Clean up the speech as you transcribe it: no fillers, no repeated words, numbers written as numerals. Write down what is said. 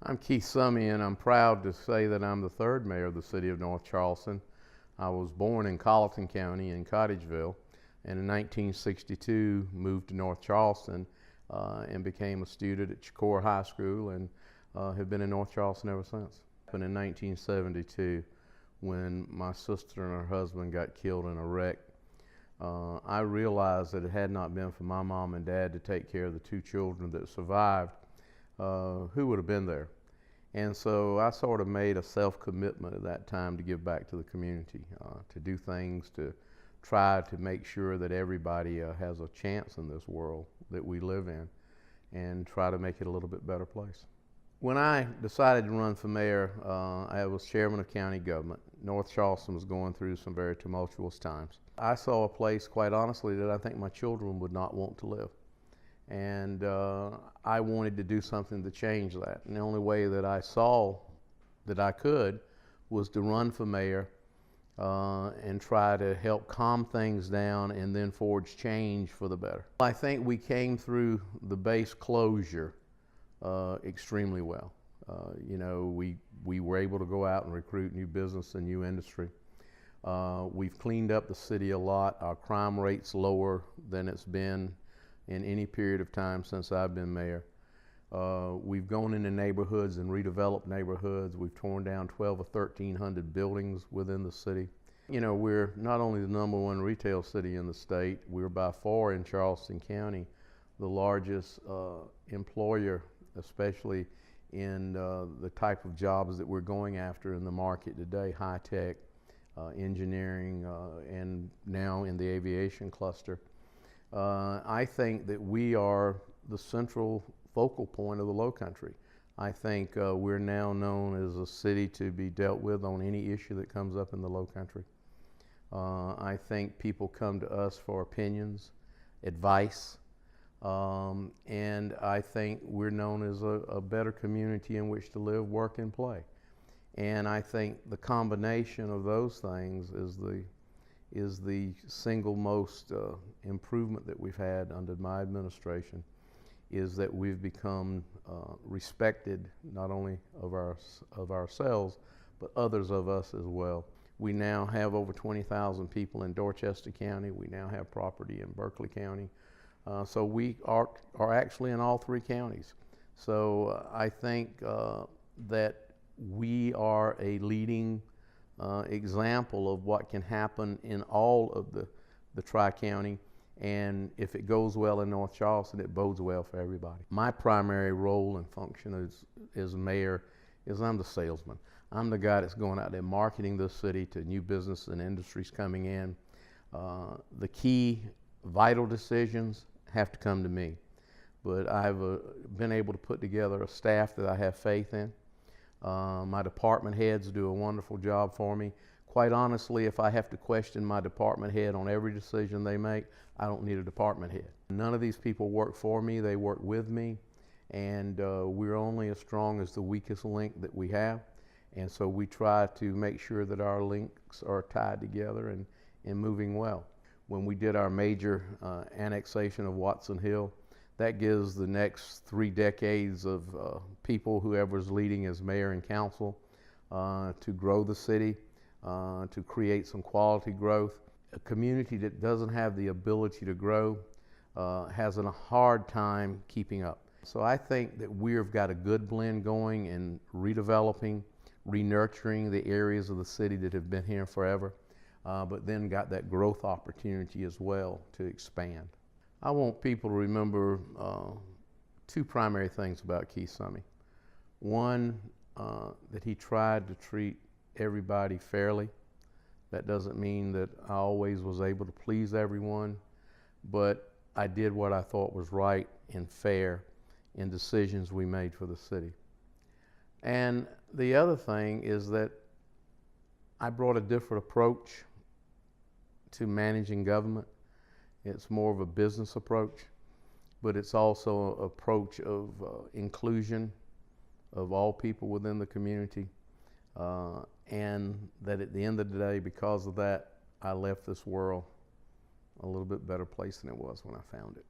I'm Keith Summey, and I'm proud to say that I'm the third mayor of the city of North Charleston. I was born in Colleton County in Cottageville, and in 1962 moved to North Charleston and became a student at Chicora High School, and have been in North Charleston ever since. In 1972, when my sister and her husband got killed in a wreck, I realized that it had not been for my mom and dad to take care of the two children that survived, who would have been there? And so I sort of made a self-commitment at that time to give back to the community, to do things to try to make sure that everybody has a chance in this world that we live in, and try to make it a little bit better place. When I decided to run for mayor, I was chairman of county government. North Charleston was going through some very tumultuous times. I saw a place, quite honestly, that I think my children would not want to live. And I wanted to do something to change that. And the only way that I saw that I could was to run for mayor and try to help calm things down and then forge change for the better. I think we came through the base closure extremely well. We were able to go out and recruit new business and new industry. We've cleaned up the city a lot. Our crime rate's lower than it's been in any period of time since I've been mayor. We've gone into neighborhoods and redeveloped neighborhoods. We've torn down 1,200 or 1,300 buildings within the city. We're not only the #1 retail city in the state, we're by far in Charleston County the largest employer, especially in the type of jobs that we're going after in the market today: high tech, engineering, and now in the aviation cluster. I think that we are the central focal point of the Lowcountry. I think we're now known as a city to be dealt with on any issue that comes up in the Lowcountry. I think people come to us for opinions, advice, and I think we're known as a better community in which to live, work, and play. And I think the combination of those things is the single most improvement that we've had under my administration, is that we've become respected, not only of ourselves, but others of us as well. We now have over 20,000 people in Dorchester County. We now have property in Berkeley County. So we are actually in all three counties. So I think that we are a leading example of what can happen in all of the Tri-County, and if it goes well in North Charleston, it bodes well for everybody. My primary role and function as mayor is I'm the salesman. I'm the guy that's going out there marketing this city to new business and industries coming in. The key vital decisions have to come to me, but I've been able to put together a staff that I have faith in. My department heads do a wonderful job for me. Quite honestly, if I have to question my department head on every decision they make, I don't need a department head. None of these people work for me, they work with me, and we're only as strong as the weakest link that we have. And so we try to make sure that our links are tied together and moving well. When we did our major annexation of Watson Hill, that gives the next 3 decades of people, whoever's leading as mayor and council, to grow the city, to create some quality growth. A community that doesn't have the ability to grow has a hard time keeping up. So I think that we've got a good blend going in redeveloping, re-nurturing the areas of the city that have been here forever, but then got that growth opportunity as well to expand. I want people to remember 2 primary things about Keith Summey. One, that he tried to treat everybody fairly. That doesn't mean that I always was able to please everyone, but I did what I thought was right and fair in decisions we made for the city. And the other thing is that I brought a different approach to managing government. It's more of a business approach, but it's also an approach of inclusion of all people within the community. And that at the end of the day, because of that, I left this world a little bit better place than it was when I found it.